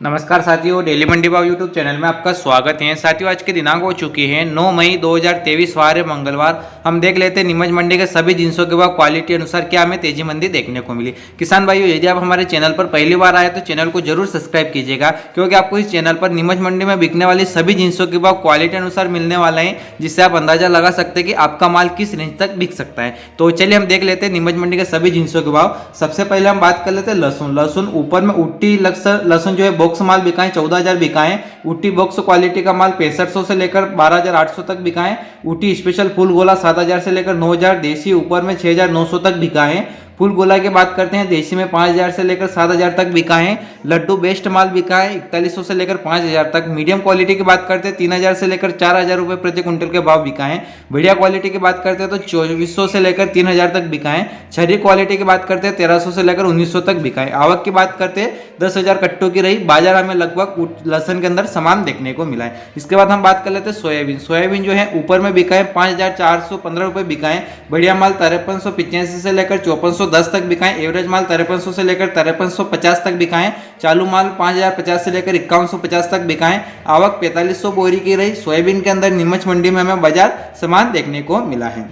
नमस्कार साथियों, डेली मंडी भाव यूट्यूब चैनल में आपका स्वागत है। साथियों, आज के दिनांक हो चुकी है 9 मई 2023 वार है मंगलवार। हम देख लेते हैं नीमच मंडी के सभी जिनसों के भाव क्वालिटी अनुसार क्या हमें तेजी मंदी देखने को मिली। किसान भाइयों, यदि आप हमारे चैनल पर पहली बार आए तो चैनल को जरूर सब्सक्राइब कीजिएगा, क्योंकि आपको इस चैनल पर नीमच मंडी में बिकने वाली सभी जिनसों के भाव क्वालिटी अनुसार मिलने वाले हैं, जिससे आप अंदाजा लगा सकते हैं कि आपका माल किस रेंज तक बिक सकता है। तो चलिए हम देख लेते हैं नीमच मंडी के सभी जिनसों के भाव। सबसे पहले हम बात कर लेते हैं लहसुन ऊपर में उट्टी लहसुन जो है बॉक्स माल बिका है 14,000 बिका है। उट्टी बॉक्स क्वालिटी का माल 6500 से लेकर 12,800 तक बिका है। उट्टी स्पेशल फुल गोला 7,000 से लेकर 9,000, देसी ऊपर में 6,900 तक बिका है। फुल गोला की बात करते हैं, देसी में 5,000 से लेकर 7,000 तक बिका है। लड्डू बेस्ट माल बिका है 4100 से लेकर 5,000 तक। मीडियम क्वालिटी की बात करते हैं 3,000 से लेकर 4,000 रुपए प्रति क्विंटल के भाव बिका है। बढ़िया क्वालिटी की बात करते हैं तो 2,400 से लेकर 3,000 तक बिका है। छरी क्वालिटी की बात करते हैं 1,300 से लेकर 1,900 तक बिका है। आवक की बात करते हैं 10,000 कट्टों की रही। बाजार हमें लगभग लहसन के अंदर सामान देखने को मिला है। इसके बाद हम बात कर लेते हैं सोयाबीन जो है ऊपर में बिका है 5,415 रुपए बिका है। बढ़िया माल 5385 से लेकर 5410 तक बिका है। एवरेज माल 5300 से लेकर 5350 तक बिका है। चालू माल 5,050 से लेकर 5150 तक बिका है। आवक 4500 बोरी की रही। सोयाबीन के अंदर नीमच मंडी में हमें बाजार सामान देखने को मिला है।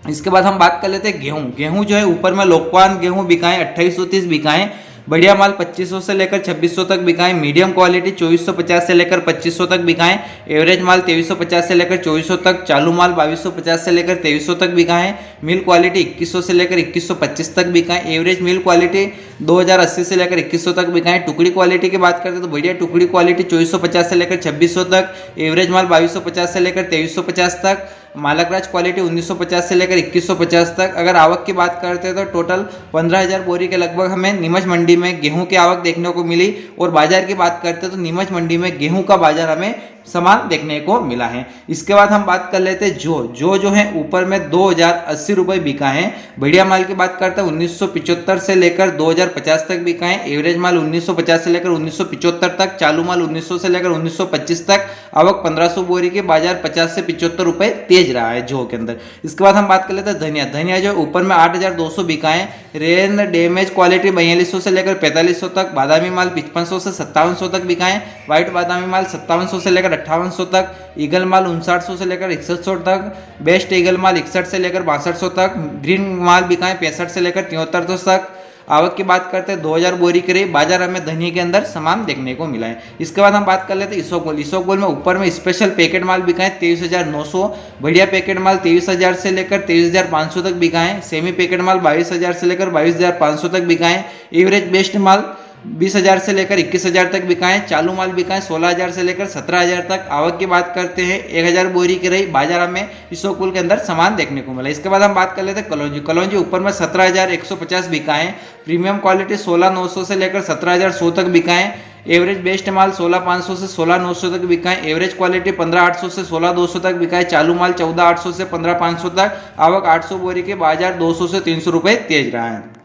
इसके बाद हम बात कर लेते हैं गेहूं जो है ऊपर में लोकवान गेहूं बिका है 2830 बिका है। बढ़िया माल 2500 से लेकर 2600 तक बिका है। मीडियम क्वालिटी 2450 से लेकर 2500 तक बिका है। एवरेज माल 2350 से लेकर 2400 तक। चालू माल 2250 से लेकर 2300 तक बिका है। मिल क्वालिटी 2100 से लेकर 2125 तक बिका है। एवरेज मिल क्वालिटी 2080 से लेकर 2100 तक बिका है। टुकड़ी क्वालिटी की बात करते हैं तो बढ़िया टुकड़ी क्वालिटी 2450 से लेकर 2600 तक। एवरेज माल 2250 से लेकर 2350 तक। मालकराज क्वालिटी 1950 से लेकर 2150 तक। अगर आवक की बात करते हैं तो टोटल 15,000 बोरी के लगभग हमें नीमच मंडी में गेहूं की आवक देखने को मिली। और बाजार की बात करते हैं तो नीमच मंडी में गेहूं का बाजार हमें सामान देखने को मिला है। इसके बाद हम बात कर लेते हैं जो है ऊपर में 2,080 रुपए बिका है। बढ़िया माल की बात करते हैं 1975 से लेकर 2,050 तक बिका है। एवरेज माल 1950 से लेकर 1975 तक। चालू माल 1900 से लेकर 1925 तक। आवक 1500 बोरी के। बाजार 50 से 75 रुपए तेज रहा है जो के अंदर। इसके बाद हम बात कर लेते हैं धनिया जो ऊपर में 8,200 बिका है। रेन डैमेज क्वालिटी 4200 से लेकर 4500 तक। बादामी माल 5500 से 5700 तक बिका है। व्हाइट बादामी माल 5700 से लेकर 5800 तक। ईगल माल 5900 से लेकर 6100 तक। बेस्ट ईगल माल 61 से लेकर 6200 तक। ग्रीन माल बिका है 65 से लेकर 7300 तक। आवक की बात करते हैं 2,000 बोरी के रही। बाजार हमें धनिया के अंदर सामान देखने को मिला है। इसके बाद हम बात कर लेते हैं इसोकबोल में ऊपर में स्पेशल पैकेट माल बिका है 23,900। बढ़िया पैकेट माल 23,000 से लेकर 23,500 तक बिका है। सेमी पैकेट माल 22,000 से लेकर 22,500 तक बिका है। एवरेज बेस्ट माल 20,000 से लेकर 21,000 तक बिका है। चालू माल बिका है 16,000 से लेकर 17,000 तक। आवक की बात करते हैं 1,000 बोरी की रही। बाजार में इसोकुल के अंदर सामान देखने को मिला। इसके बाद हम बात कर लेते हैं कलौंजी ऊपर में 17,150 बिका है। प्रीमियम क्वालिटी 16,900 से लेकर 17,100 तक बिका है। एवरेज बेस्ट माल 16,500 से 16,900 तक बिका है। एवरेज क्वालिटी 15,800 से 16,200 तक बिका है। चालू माल 14,800 से 15,500 तक। आवक 800 बोरी के। बाजार 200 से 300 रुपए तेज रहा है।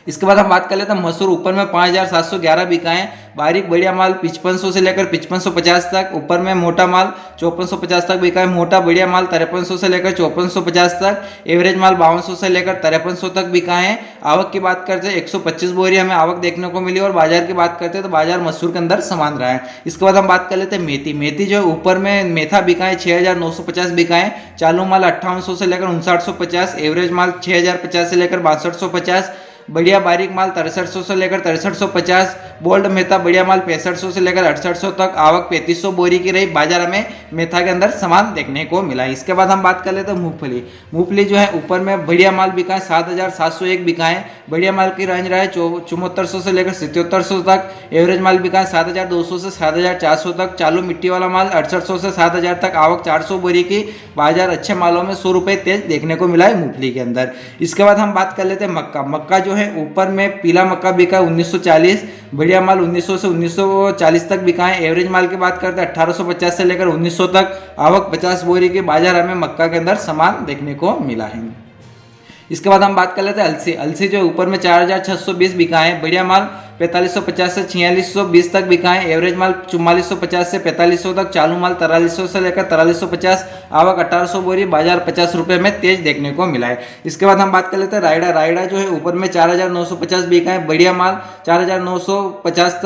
इसके बाद हम बात कर लेते हैं मसूर ऊपर में 5,711 बिका है। बारीक बढ़िया माल 5500 से लेकर 5550 तक। ऊपर में मोटा माल 5450 तक बिका है। मोटा बढ़िया माल 5300 से लेकर 5450 तक। एवरेज माल 5200 से लेकर 5300 तक बिका है। आवक की बात करते हैं 125 बोरी हमें आवक देखने को मिली। और बाजार की बात करते हैं तो बाजार मसूर के अंदर सामान रहा है। इसके बाद हम बात कर लेते हैं मेथी जो ऊपर में मेथा बिका है 6,950 बिका है। चालू माल 5800 से लेकर 5950। एवरेज माल 6,050 से लेकर 6250। बढ़िया बारीक माल 6300 से लेकर 6350। बोल्ड मेथा बढ़िया माल 6500 से लेकर 6800 तक। आवक 3500 बोरी की रही। बाजार में मेथा के अंदर सामान देखने को मिला। इसके बाद हम बात कर लेते हैं मूंगफली जो है ऊपर में बढ़िया माल बिका है 7,701 बिका है। बढ़िया माल की रेंज रहा है 7400 से लेकर 7700 तक। एवरेज माल बिका है 7,200 से 7,400 तक। चालू मिट्टी वाला माल 6800 से 7,000 तक। आवक 400 बोरी की। बाजार अच्छे मालों में 100 रुपए तेज देखने को मिला है मूंगफली के अंदर। इसके बाद हम बात कर लेते हैं मक्का जो है ऊपर में पीला मक्का बिका है 1940। बढ़िया माल 1900 से 1940 तक बिका है। एवरेज माल की बात करते हैं 1850 से लेकर 1900 तक। आवक 50 बोरी के। बाजार हमें मक्का के अंदर सामान देखने को मिला है। इसके बाद हम बात कर लेते हैं अलसी। अलसी जो ऊपर में 4620 बिका है, बढ़िया माल 4550 से 4620 तक बिका है, एवरेज माल 4450 से 4500 तक, चालू माल 4300 से लेकर 4350, आवक 1800 बोरी, बाजार 50 रुपए में तेज देखने को मिला है। इसके बाद हम बात कर लेते हैं रायडा। रायडा जो है ऊपर में 4950 बिका है, बढ़िया माल 4950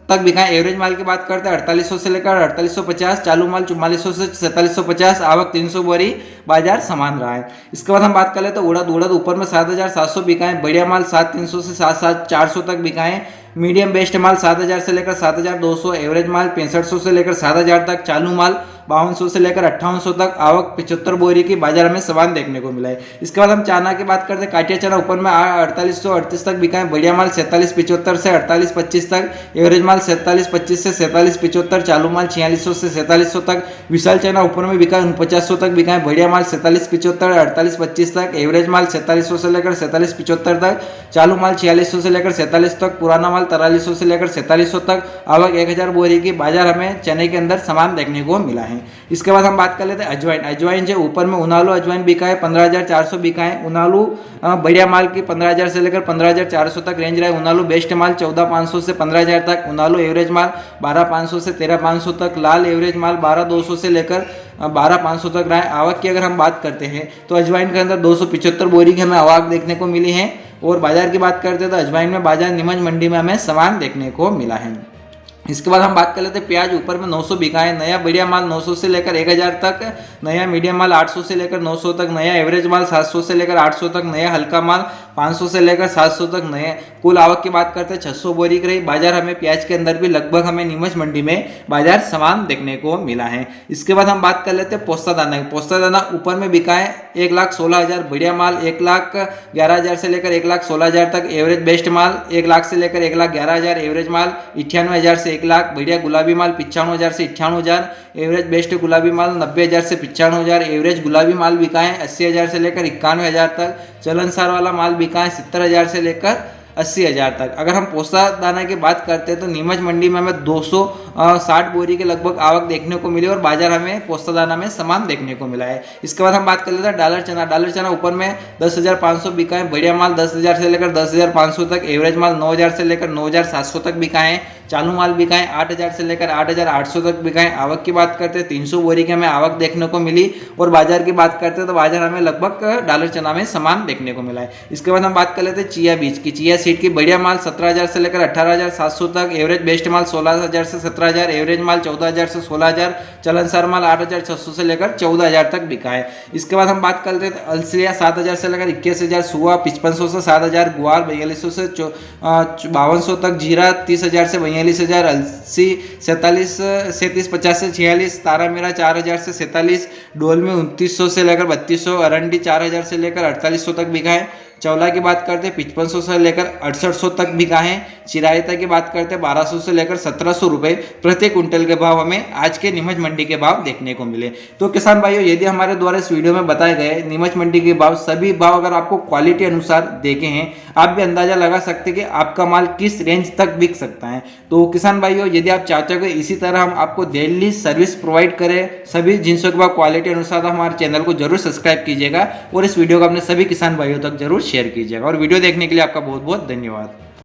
तक बिका है, एवरेज माल की बात करते हैं 4800 से लेकर 4850, चालू माल 4400 से 4750, आवक 300 बोरी, बाजार समान रहा है। इसके बाद हम बात कर लेते हैं उड़द। उड़द ऊपर में 7700 बिका है, बढ़िया माल 7300 से 7400 तक बिका है, मीडियम बेस्ट माल 7000 से लेकर 7200, एवरेज माल 6500 से लेकर 7000 तक, चालू माल 5200 से लेकर 5800 तक, आवक 75 बोरी की बाजार में समान देखने को मिला है। इसके बाद हम चना की बात करते हैं। काटिया चना ऊपर में 4838 तक बिका है, बढ़िया माल 4775 से 4825 तक, एवरेज माल 4725 से 4775, चालू माल 4600 से 4700 तक। विशाल चना ऊपर में बिका 4900 तक बिका है, बढ़िया माल 4775 4825 तक, एवरेज माल 4700 से लेकर 4775 तक, चालू माल 4600 से लेकर 4700 तक, पुराना माल 4300 से लेकर 4700 तक, आवक 1000 बोरी की बाजार हमें चने के अंदर समान देखने को मिला है। इसके बाद हम बात कर लेते हैं अजवाइन। अजवाइन जो ऊपर में उनालू अजवाइन बिका है, 15400 बिका है। उनालू बढ़िया माल की 15000 से लेकर 15400 तक रेंज रहा है। उनालू बेस्ट माल 14500 से 15000 तक, उनालू एवरेज माल 12500 से 13500 तक, लाल एवरेज माल 12200 से लेकर 12500 तक रहा है। आवक की अगर हम बात करते हैं तो अजवाइन के अंदर 275 बोरी की हमें आवक देखने को मिली है, और बाजार की बात करते हैं तो अजवाइन में बाजार नीमच मंडी में हमें समान देखने को मिला है। इसके बाद हम बात कर लेते हैं प्याज। ऊपर में 900 बिका है, नया बढ़िया माल 900 से लेकर 1000 तक, नया मीडियम माल 800 से लेकर 900 तक, नया एवरेज माल 700 से लेकर 800 तक, नया हल्का माल 500 से लेकर 700 तक, नए कुल आवक की बात करते हैं 600 बोरी की रही। बाजार हमें प्याज के अंदर भी लगभग हमें नीमच मंडी में बाजार समान देखने को मिला है। इसके बाद हम बात कर लेते हैं पोस्ता दाना। पोस्ता दाना ऊपर में बिका है 1,16,000, बढ़िया माल 1,11,000 से लेकर 1,16,000 तक, एवरेज बेस्ट माल 1 लाख से लेकर 1,11,000, एवरेज माल 98,000 से 1 लाख, बढ़िया गुलाबी माल 95,000 से 98,000, एवरेज बेस्ट गुलाबी माल 90,000 से 95,000, एवरेज गुलाबी माल बिका है 80,000 से लेकर 91,000 तक, चलनसार वाला माल बिका है 70,000 से लेकर 80,000 तक। अगर हम पोस्ता दाना की बात करते हैं तो नीमच मंडी में हमें 260 बोरी के लगभग आवक देखने को मिली, और बाजार हमें पोस्ता दाना में समान देखने को मिला है। इसके बाद हम बात कर लेते हैं डॉलर चना। डॉलर चना ऊपर में 10,500 बिका है, बढ़िया माल 10,000 से लेकर 10,500 तक, एवरेज माल 9,000 से लेकर 9,700 तक बिका है, चालू माल बिका है 8,000 से लेकर 8,800 तक बिका है। आवक की बात करते हैं 300 बोरी की हमें आवक देखने को मिली, और बाजार की बात करते हैं तो बाजार हमें लगभग डॉलर चना में समान देखने को मिला है। इसके बाद हम बात कर लेते हैं चिया बीज की। चिया सीड की बढ़िया माल 17,000 से लेकर 18,700 तक, एवरेज बेस्ट माल 16,000 से 17,000, एवरेज माल 14,000 से 16,000, चलनसार माल 8,600 से लेकर 14,000 तक बिका है। इसके बाद हम बात करते हैं अलसिया 7,000 से लेकर 21,000, सुआ 5500 से 7,000, गुआर 4200 से 5200 तक, जीरा 30,000 से 42,000, अलसी 3750 से 46, तारा मीरा 4,000 से 47, डोल में 2900 से लेकर 3200, अरंडी 4,000 से लेकर 4800 तक बिका है। चौला की बात करते हैं 5500 से लेकर 6800 तक बिका है। चिरायता की बात करते हैं 1200 से लेकर 1700 रुपए प्रति कुंटल के भाव हमें आज के नीमच मंडी के भाव देखने को मिले। तो किसान भाइयों, यदि हमारे द्वारा इस वीडियो में बताए गए नीमच मंडी के भाव, सभी भाव अगर आपको क्वालिटी अनुसार देखे हैं, आप भी अंदाजा लगा सकते हैं कि आपका माल किस रेंज तक बिक सकता है। तो किसान भाइयों, यदि आप चाहते हो कि इसी तरह हम आपको डेली सर्विस प्रोवाइड करें सभी जिनसों के भाव क्वालिटी अनुसार, तो हमारे चैनल को जरूर सब्सक्राइब कीजिएगा, और इस वीडियो को अपने सभी किसान भाइयों तक जरूर शेयर कीजिएगा। और वीडियो देखने के लिए आपका बहुत बहुत धन्यवाद।